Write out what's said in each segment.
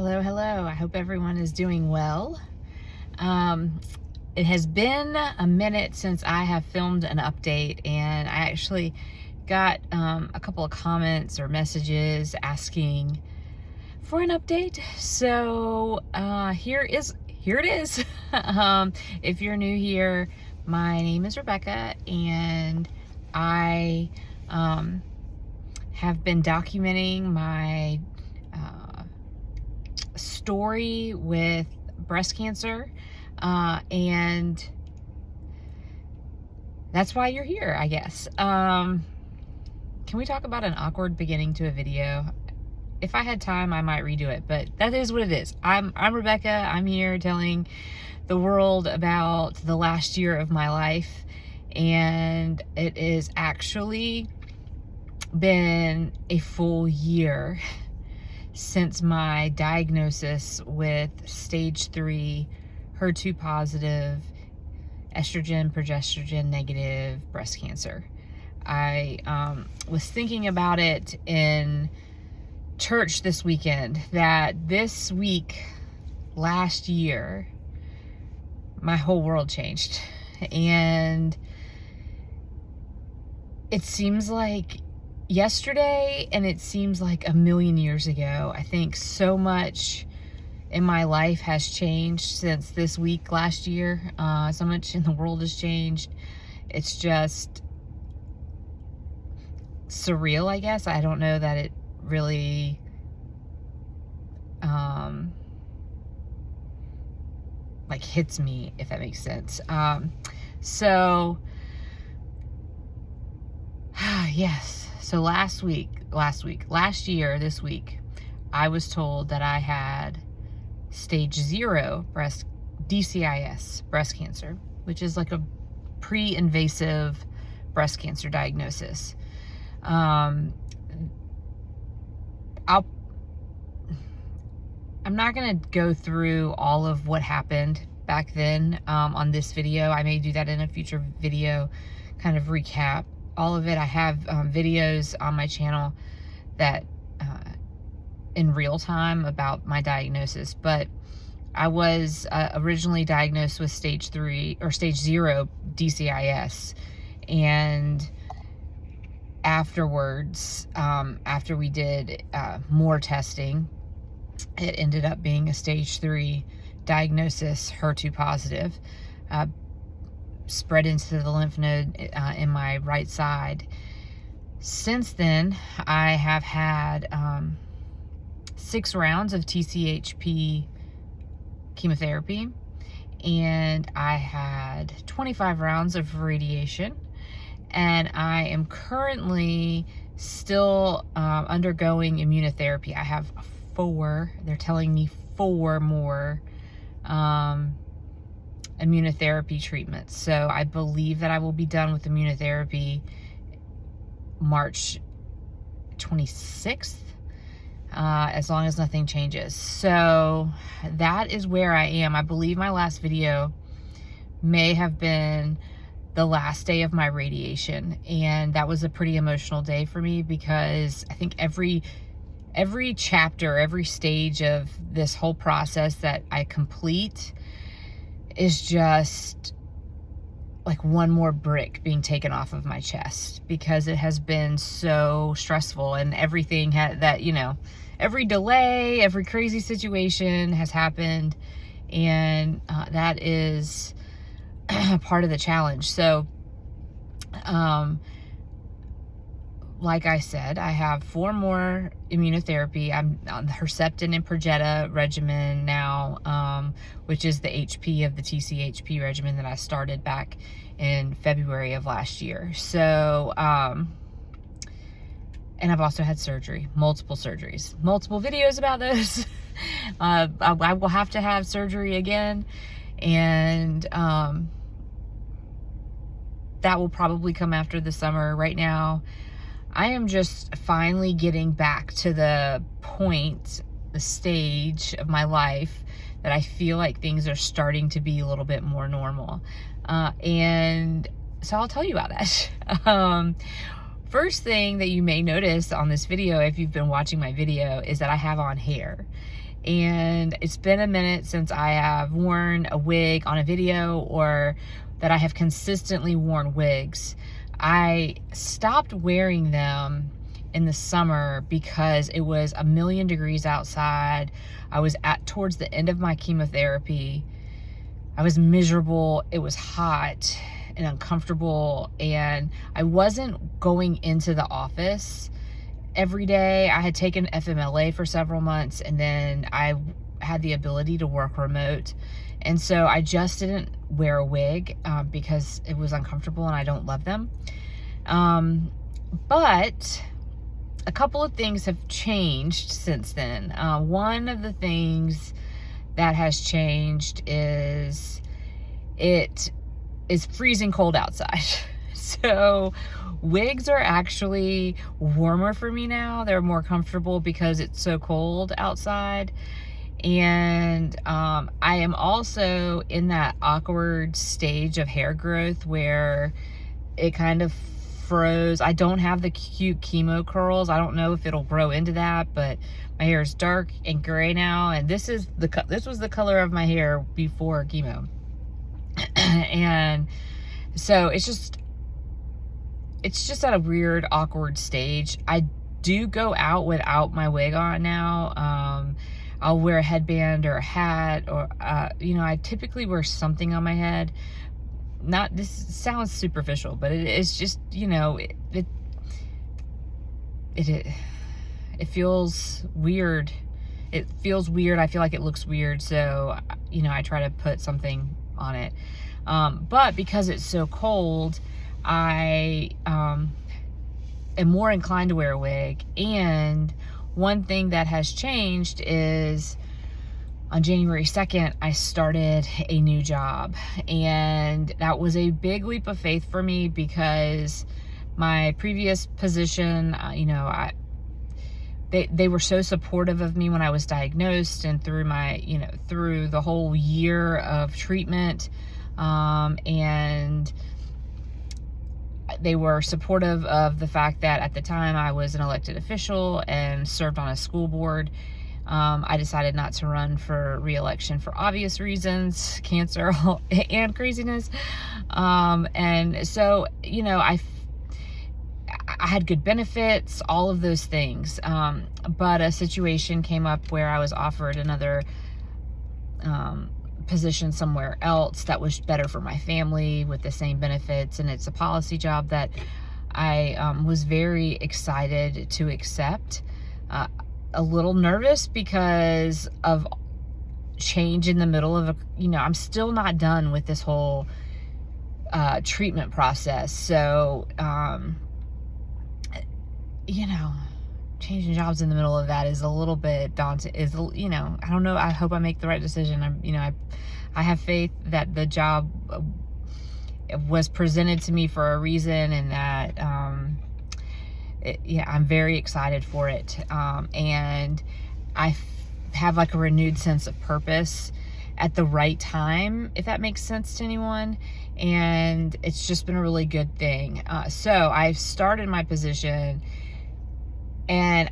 Hello, hello. I hope everyone is doing well. It has been a minute since I have filmed an update, and I actually got a couple of comments or messages asking for an update. So here it is. If you're new here, my name is Rebecca, and I have been documenting my story with breast cancer, and that's why you're here, I guess. Can we talk about an awkward beginning to a video? If I had time, I might redo it, but that is what it is. I'm Rebecca. I'm here telling the world about the last year of my life, and it is actually been a full year since my diagnosis with stage 3 HER2 positive, estrogen, progesterone negative breast cancer. I was thinking about it in church this weekend, that this week last year my whole world changed, and it seems like yesterday, and it seems like a million years ago. I think so much in my life has changed since this week last year. So much in the world has changed. It's just surreal, I guess. I don't know that it really like hits me, if that makes sense. Yes. So last year, this week, I was told that I had stage 0 DCIS breast cancer, which is like a pre-invasive breast cancer diagnosis. I'm not going to go through all of what happened back then on this video. I may do that in a future video, kind of recap all of it. I have videos on my channel that in real time about my diagnosis, but I was originally diagnosed with stage 3 or stage 0 DCIS, and afterwards, after we did more testing, it ended up being a stage 3 diagnosis, HER2 positive, spread into the lymph node in my right side. Since then, I have had 6 rounds of TCHP chemotherapy, and I had 25 rounds of radiation, and I am currently still undergoing immunotherapy. I have 4, they're telling me 4 more immunotherapy treatments. So I believe that I will be done with immunotherapy March 26th, as long as nothing changes. So that is where I am. I believe my last video may have been the last day of my radiation, and that was a pretty emotional day for me, because I think every chapter, every stage of this whole process that I complete is just like one more brick being taken off of my chest, because it has been so stressful, and everything that, you know, every delay, every crazy situation has happened, and that is part of the challenge. So like I said, I have 4 more immunotherapy. I'm on the Herceptin and Perjeta regimen now, which is the HP of the TCHP regimen that I started back in February of last year. So, and I've also had surgery, multiple surgeries, multiple videos about those. I will have to have surgery again, and that will probably come after the summer. Right now, I am just finally getting back to the point, the stage of my life that I feel like things are starting to be a little bit more normal. And so I'll tell you about that. First thing that you may notice on this video, if you've been watching my video, is that I have on hair. And it's been a minute since I have worn a wig on a video, or that I have consistently worn wigs. I stopped wearing them in the summer because it was 1,000,000 degrees outside. I was towards the end of my chemotherapy. I was miserable. It was hot and uncomfortable, and I wasn't going into the office every day. I had taken FMLA for several months, and then I had the ability to work remote. And so I just didn't wear a wig because it was uncomfortable and I don't love them. But a couple of things have changed since then. One of the things that has changed is it is freezing cold outside. So wigs are actually warmer for me now. They're more comfortable because it's so cold outside. And I am also in that awkward stage of hair growth where it kind of froze. I don't have the cute chemo curls. I don't know if it'll grow into that, but my hair is dark and gray now, and this was the color of my hair before chemo. And so it's just at a weird, awkward stage. I do go out without my wig on now. I'll wear a headband or a hat, or I typically wear something on my head. This sounds superficial, but it's just, it feels weird. It feels weird. I feel like it looks weird, so I try to put something on it. But because it's so cold, I am more inclined to wear a wig. And one thing that has changed is on January 2nd, I started a new job. And that was a big leap of faith for me because my previous position, they were so supportive of me when I was diagnosed and through through the whole year of treatment. And they were supportive of the fact that at the time I was an elected official and served on a school board. I decided not to run for re-election for obvious reasons, cancer and craziness. And so, I had good benefits, all of those things. But a situation came up where I was offered another position somewhere else that was better for my family with the same benefits, and it's a policy job that I was very excited to accept. A little nervous because of change in the middle of I'm still not done with this whole treatment process. So changing jobs in the middle of that is a little bit daunting. I don't know. I hope I make the right decision. I have faith that the job was presented to me for a reason, and that I'm very excited for it. And I have like a renewed sense of purpose at the right time, if that makes sense to anyone. And it's just been a really good thing. So I've started my position, and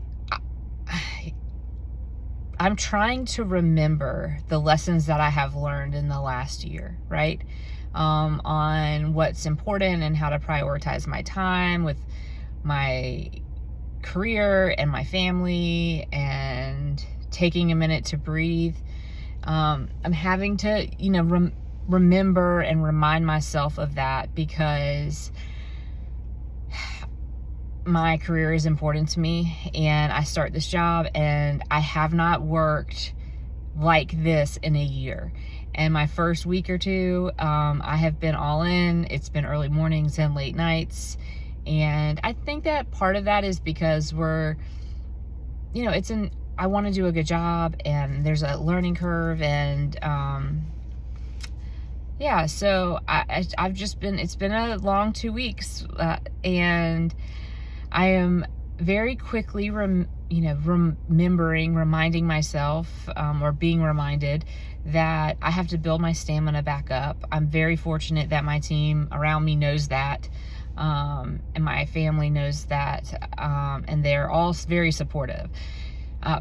I'm trying to remember the lessons that I have learned in the last year, right? On what's important and how to prioritize my time with my career and my family, and taking a minute to breathe. I'm having to, remember and remind myself of that, because my career is important to me, and I start this job, and I have not worked like this in a year. And my first week or two, I have been all in. It's been early mornings and late nights. And I think that part of that is because I want to do a good job, and there's a learning curve, and so it's been a long 2 weeks, and I am very quickly reminding myself, or being reminded that I have to build my stamina back up. I'm very fortunate that my team around me knows that, and my family knows that, and they're all very supportive.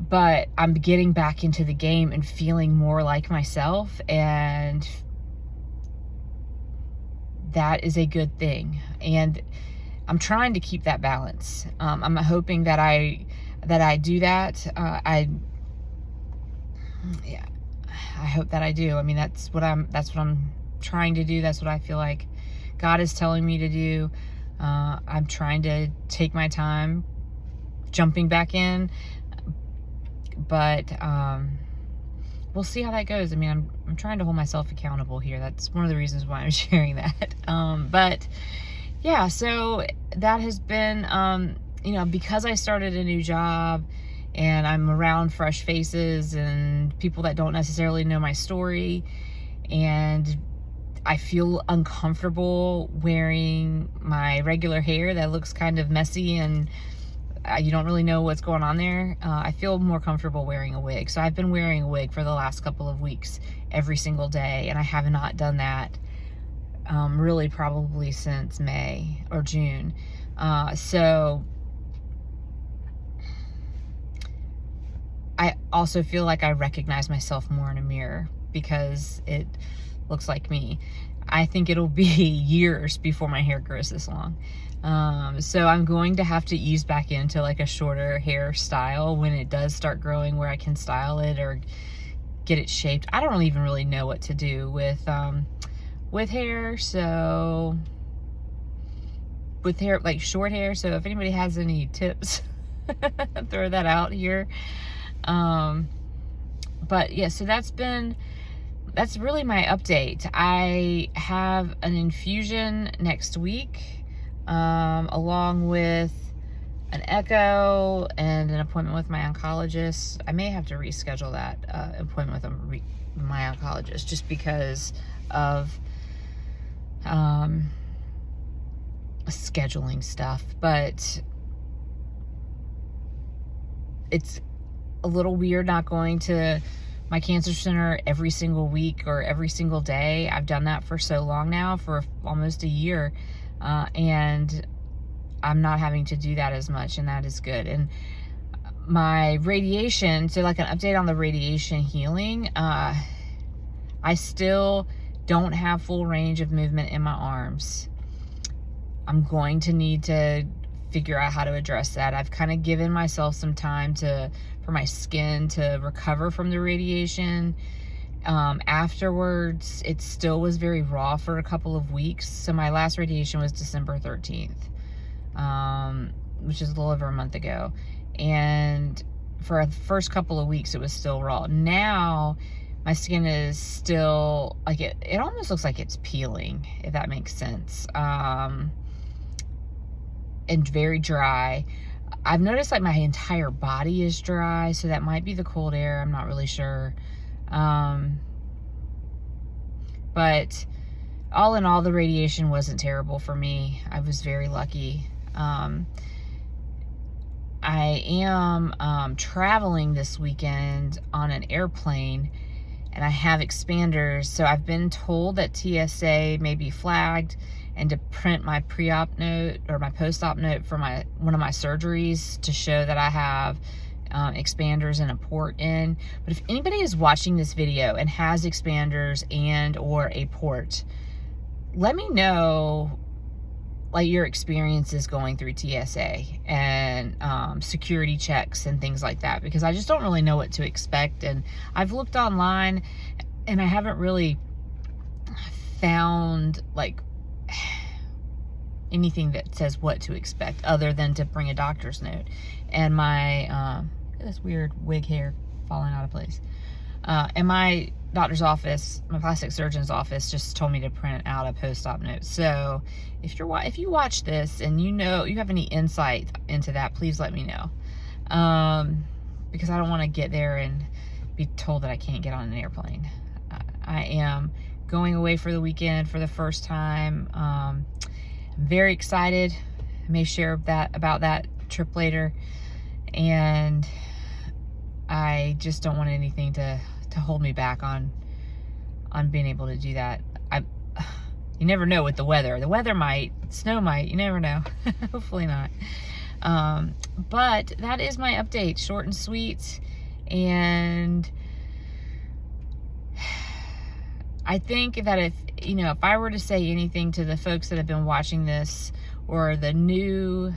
But I'm getting back into the game and feeling more like myself, and that is a good thing. And I'm trying to keep that balance. I'm hoping that I do that. I hope that I do. I mean, that's what I'm trying to do. That's what I feel like God is telling me to do. I'm trying to take my time jumping back in, but we'll see how that goes. I mean, I'm trying to hold myself accountable here. That's one of the reasons why I'm sharing that. But yeah, so that has been, because I started a new job and I'm around fresh faces and people that don't necessarily know my story, and I feel uncomfortable wearing my regular hair that looks kind of messy and you don't really know what's going on there. I feel more comfortable wearing a wig. So I've been wearing a wig for the last couple of weeks every single day, and I have not done that really probably since May or June. So I also feel like I recognize myself more in a mirror because it looks like me. I think it'll be years before my hair grows this long. So I'm going to have to ease back into like a shorter hairstyle when it does start growing, where I can style it or get it shaped. I don't even really know what to do with hair. So with hair, like short hair. So if anybody has any tips, throw that out here. But yeah, so that's really my update. I have an infusion next week, along with an echo and an appointment with my oncologist. I may have to reschedule that appointment with my oncologist just because of scheduling stuff. But it's a little weird not going to my cancer center every single week or every single day. I've done that for so long now, for almost a year, and I'm not having to do that as much, and that is good. And my radiation, so like an update on the radiation healing, I still don't have full range of movement in my arms. I'm going to need to figure out how to address that. I've kind of given myself some time for my skin to recover from the radiation. Afterwards, it still was very raw for a couple of weeks. So my last radiation was December 13th, which is a little over a month ago. And for the first couple of weeks, it was still raw. Now, my skin is still, like, it almost looks like it's peeling, if that makes sense. And very dry. I've noticed like my entire body is dry, so that might be the cold air. I'm not really sure. But all in all, the radiation wasn't terrible for me. I was very lucky. I am traveling this weekend on an airplane, and I have expanders. So I've been told that TSA may be flagged, and to print my pre-op note or my post-op note for one of my surgeries to show that I have expanders and a port in. But if anybody is watching this video and has expanders and or a port, let me know like your experiences going through TSA and security checks and things like that, because I just don't really know what to expect. And I've looked online and I haven't really found like anything that says what to expect other than to bring a doctor's note. And my this weird wig hair falling out of place, and my doctor's office, my plastic surgeon's office, just told me to print out a post-op note. So if you watch this and you have any insight into that, please let me know, because I don't want to get there and be told that I can't get on an airplane. I am going away for the weekend for the first time. I'm very excited. I may share about that trip later, and I just don't want anything to hold me back on being able to do that. You never know with the weather. The weather might, snow might, you never know. Hopefully not. But that is my update, short and sweet. And I think that if I were to say anything to the folks that have been watching this, or the new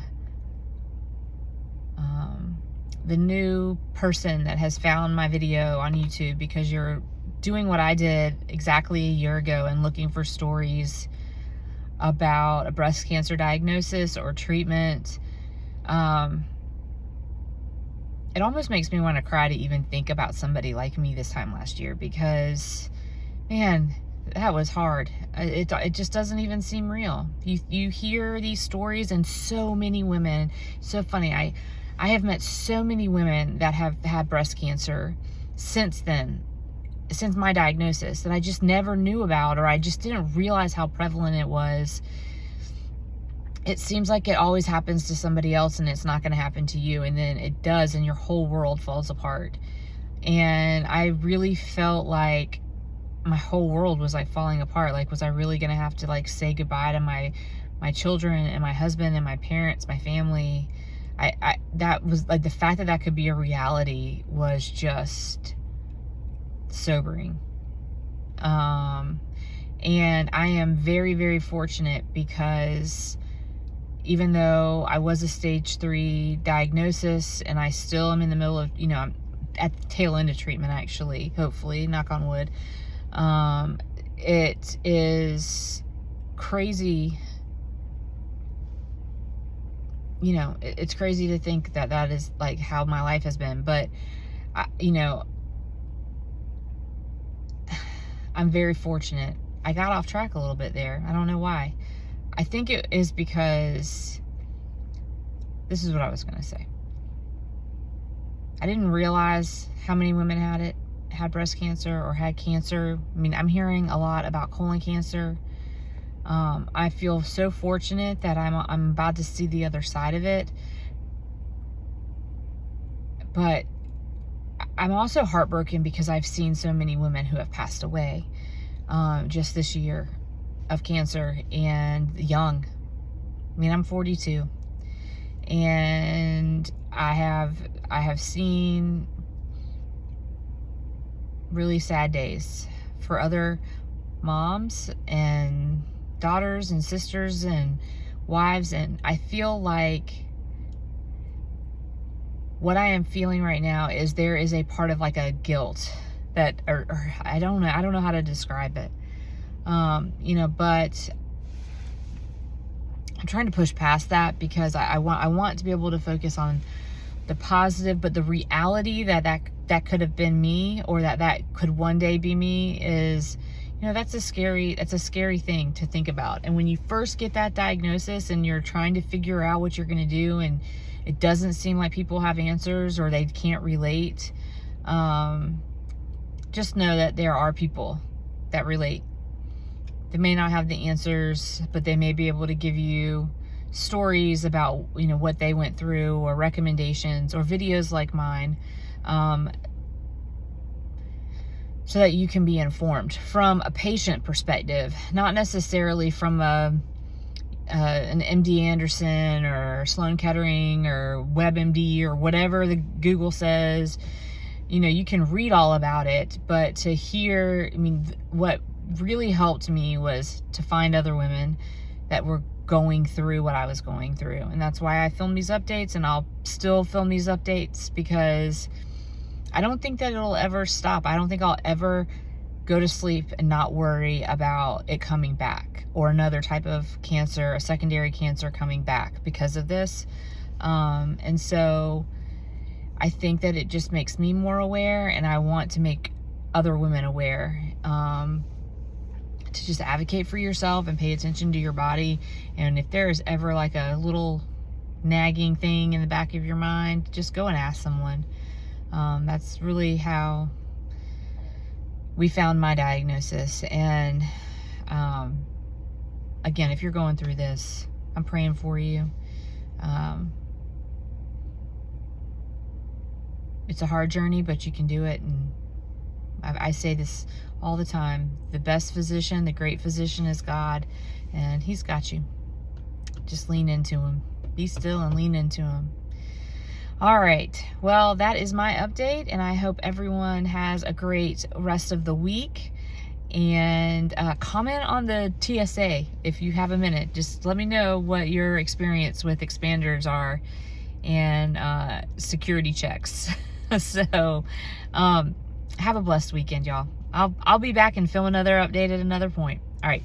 person that has found my video on YouTube because you're doing what I did exactly a year ago and looking for stories about a breast cancer diagnosis or treatment, it almost makes me want to cry to even think about somebody like me this time last year, because, man, that was hard. It just doesn't even seem real. You hear these stories, and so many women, so funny, I have met so many women that have had breast cancer since then, since my diagnosis, that I just never knew about, or I just didn't realize how prevalent it was. It seems like it always happens to somebody else and it's not going to happen to you, and then it does, and your whole world falls apart. And I really felt like my whole world was like falling apart. Like, was I really going to have to like say goodbye to my children and my husband and my parents, my family? That was like, the fact that that could be a reality was just sobering. And I am very, very fortunate, because even though I was a stage 3 diagnosis, and I still am in the middle of, I'm at the tail end of treatment, actually, hopefully, knock on wood. It is crazy. It's crazy to think that that is like how my life has been, but I'm very fortunate. I got off track a little bit there. I don't know why. I think it is because, this is what I was going to say. I didn't realize how many women had breast cancer or had cancer. I mean, I'm hearing a lot about colon cancer. I feel so fortunate that I'm about to see the other side of it. But I'm also heartbroken because I've seen so many women who have passed away just this year of cancer, and young. I mean, I'm 42, and I have seen really sad days for other moms and daughters and sisters and wives, and I feel like what I am feeling right now is there is a part of like a guilt that, or I don't know how to describe it. But I'm trying to push past that, because I want to be able to focus on the positive, but the reality that could have been me, or that could one day be me, is, that's a scary thing to think about. And when you first get that diagnosis and you're trying to figure out what you're going to do, and it doesn't seem like people have answers, or they can't relate, just know that there are people that relate. They may not have the answers, but they may be able to give you stories about, what they went through, or recommendations, or videos like mine, so that you can be informed from a patient perspective, not necessarily from an MD Anderson or Sloan Kettering or WebMD or whatever the Google says. You can read all about it, but to hear, what really helped me was to find other women that were going through what I was going through. And that's why I film these updates, and I'll still film these updates, because I don't think that it'll ever stop. I don't think I'll ever go to sleep and not worry about it coming back, or another type of cancer, a secondary cancer coming back because of this. And so I think that it just makes me more aware, and I want to make other women aware, to just advocate for yourself and pay attention to your body. And if there is ever like a little nagging thing in the back of your mind, just go and ask someone. That's really how we found my diagnosis. And again, if you're going through this, I'm praying for you. It's a hard journey, but you can do it. And I say this all the time: the best physician, the great physician, is God, and He's got you. Just lean into Him. Be still and lean into them. All right. Well, that is my update, and I hope everyone has a great rest of the week. And comment on the TSA if you have a minute. Just let me know what your experience with expanders are and security checks. So have a blessed weekend, y'all. I'll be back and film another update at another point. All right.